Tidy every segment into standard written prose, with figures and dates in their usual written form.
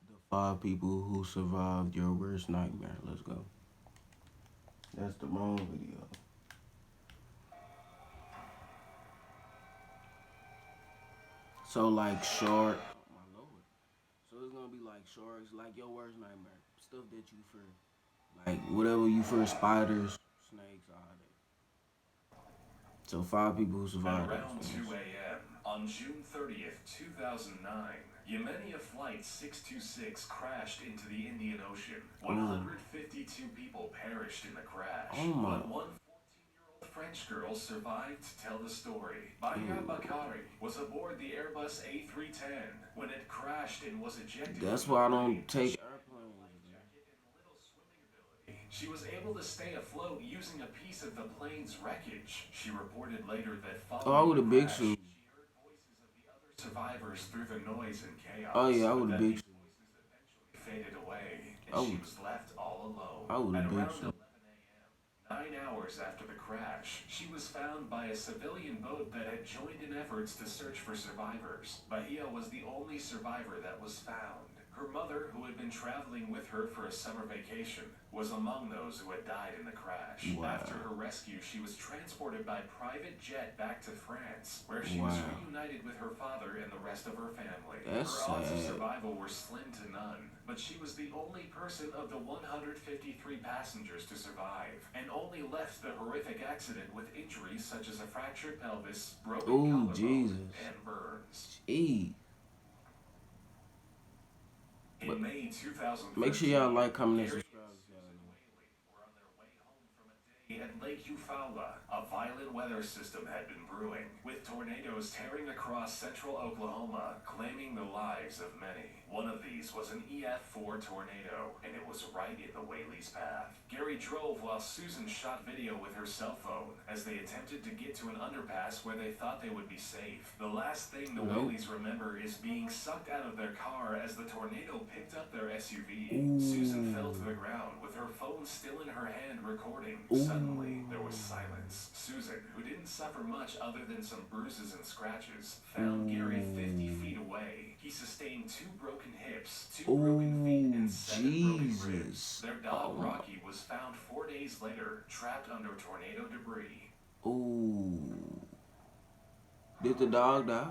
The 5 people who survived your worst nightmare. Let's go. That's the wrong video. So like short. Oh my lord. So it's gonna be like sharks, like your worst nightmare. Stuff that you fear. Like whatever you fear, spiders, snakes, all that. So 5 people who At survived around those things. 2 a.m. on June 30th, 2009, Yemenia Flight 626 crashed into the Indian Ocean. Ooh. 152 people perished in the Oh crash, my. but one 14-year-old French girl survived to tell the story. Baya Ooh. Bakari was aboard the Airbus A310 when it crashed and was ejected That's from the why I plane. don't take She had no airplanes, life bro. jacket and little swimming ability. She was able to stay afloat using a piece of the plane's wreckage. She reported later that Oh, I following would the have big crash, suit. she heard voices of the other survivors through the noise and Oh chaos, yeah, I but would have that big these suit. voices eventually faded away, and I she would. was left all alone. I would At have big around suit. 11 a.m., 9 hours after the crash, she was found by a civilian boat that had joined in efforts to search for survivors. Bahia was the only survivor that was found. Her mother, who had been traveling with her for a summer vacation, was among those who had died in the crash. After Wow. her rescue, she was transported by private jet back to France, where she was Wow. reunited with her father and the rest of her family. That's Her odds of sad. survival were slim to none, but she was the only person of the 153 passengers to survive, and only left the horrific accident with injuries such as a fractured pelvis, broken Oh collarbone, Jesus. and burns. Gee. But In May make sure y'all 2013, like, comment, and Gary subscribe and if y'all Susan new. Whaley were on their way home from a day at Lake Eufaula. A violent weather system had been brewing, with tornadoes tearing across central Oklahoma, claiming the lives of many. One of these was an EF4 tornado, and it was right in the Whaley's path. Gary drove while Susan shot video with her cell phone as they attempted to get to an underpass where they thought they would be safe. The last thing the Nope. Whaleys remember is being sucked out of their car as the tornado picked up their SUV. Susan fell to Ooh. the ground with her phone still in her hand recording. Suddenly, there was Ooh. silence. Susan, who didn't suffer much other than some bruises and scratches, found Gary 50 Ooh. feet away. He sustained 2 broken hips, 2 broken feet, and Oh 7 broken ribs. Jesus. Their Oh dog my. Rocky was found 4 days later, trapped under tornado debris. Ooh. Did the dog die?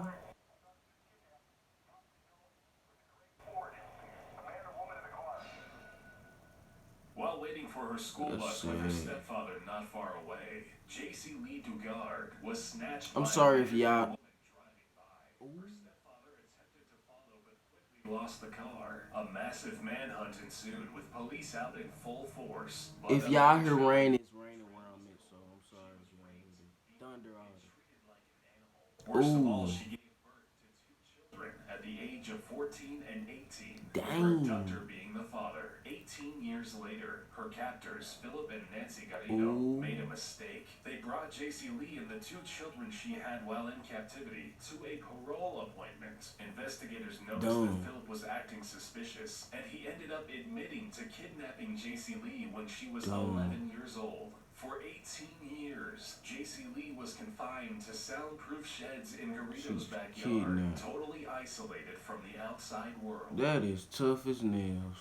While waiting for her school That's bus with her sad. stepfather not far away, J.C. Lee Dugard was snatched I'm by a sorry if man and a y'all. woman driving by. Her stepfather attempted to follow but quickly lost the car. A massive manhunt ensued with police out in full force, but If y'all hear unfortunately, rain, it's raining where I'm at, so I'm she sorry was if y'all hear raped, the beaten, thunder and out treated like an animal. Worst of all, there. Ooh. she gave birth to 2 children at the age of 14 and 18, with her Dang. abductor being the father. 18 years later, her captors, Philip and Nancy Garrido, Ooh. made a mistake. They brought J.C. Lee and the 2 children she had while in captivity to a parole appointment. Investigators noticed that Dumb. Philip was acting suspicious, and he ended up admitting to kidnapping J.C. Lee when she was Dumb. 11 years old. For 18 years, J.C. Lee was confined to soundproof sheds in She Garrido's was backyard, kidnapped. totally isolated from the outside world. That is tough as nails.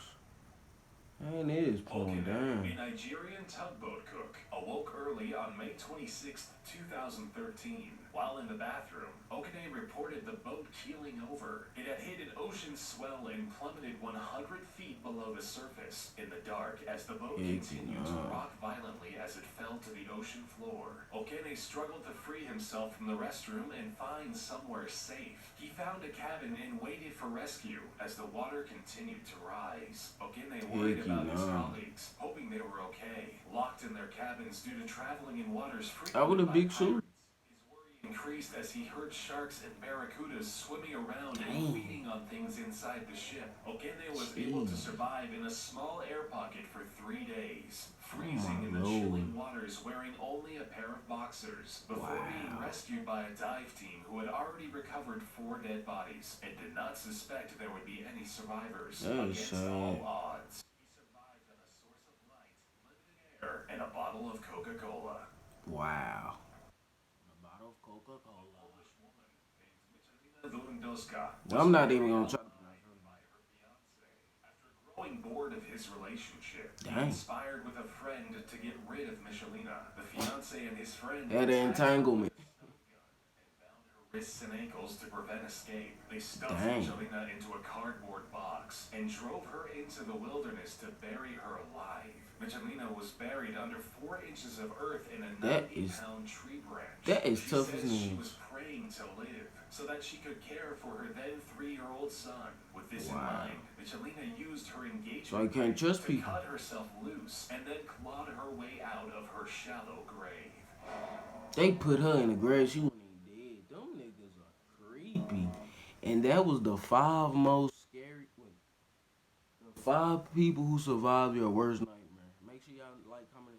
And it is pouring Okene, down. a Nigerian tugboat cook, awoke early on May 26, 2013. While in the bathroom, Okene reported the boat keeling over. It had hit an ocean swell and plummeted 100 feet below the surface. In the dark, as the boat Heck continued to nah. rock violently as it fell to the ocean floor, Okene struggled to free himself from the restroom and find somewhere safe. He found a cabin and waited for rescue as the water continued to rise. Okene worried Heck about his nah. colleagues, hoping they were okay. Locked in their cabins due to traveling in waters I would frequented have by big suit. pirates, his worry increased as he heard sharks and barracudas swimming around and Dang. feeding on things inside the ship. Okene was able to Jeez. survive in a small air pocket for 3 days, Oh freezing in my the lord. chilling waters wearing only a pair of boxers, before being Wow. rescued by a dive team who had already recovered 4 dead bodies and did not suspect there would be any survivors. That is Against all sad. odds, he survived on a source of light, limited air, and a bottle of Coca-Cola. Wow. A bottle of Coca-Cola. Polish woman named Michalina Lewandowska was I'm not even buried gonna try to pronounce alive her by name. her fiance. growing bored of his relationship, he Dang. conspired with a friend to get rid of Michelina. The fiance and his friend Had an attacked her with entanglement. a stun gun and bound her wrists and ankles to prevent escape. They stuffed Dang. Michelina into a cardboard box and drove her into the wilderness to bury her alive. Michelina was buried under 4 inches of earth in a That is 90-pound tree branch. that is She tough as says she nails. was praying to live so that she could care for her then 3-year-old son. With this in Wow. mind, Michelina used her engagement So I can't ring trust to people. cut herself loose and then clawed her way out of her shallow grave. They put her in the grave. She wasn't even dead. Them niggas are creepy. And that was the 5 most scary. Wait, the 5 people who survived your worst nightmare. Make sure y'all like, comment,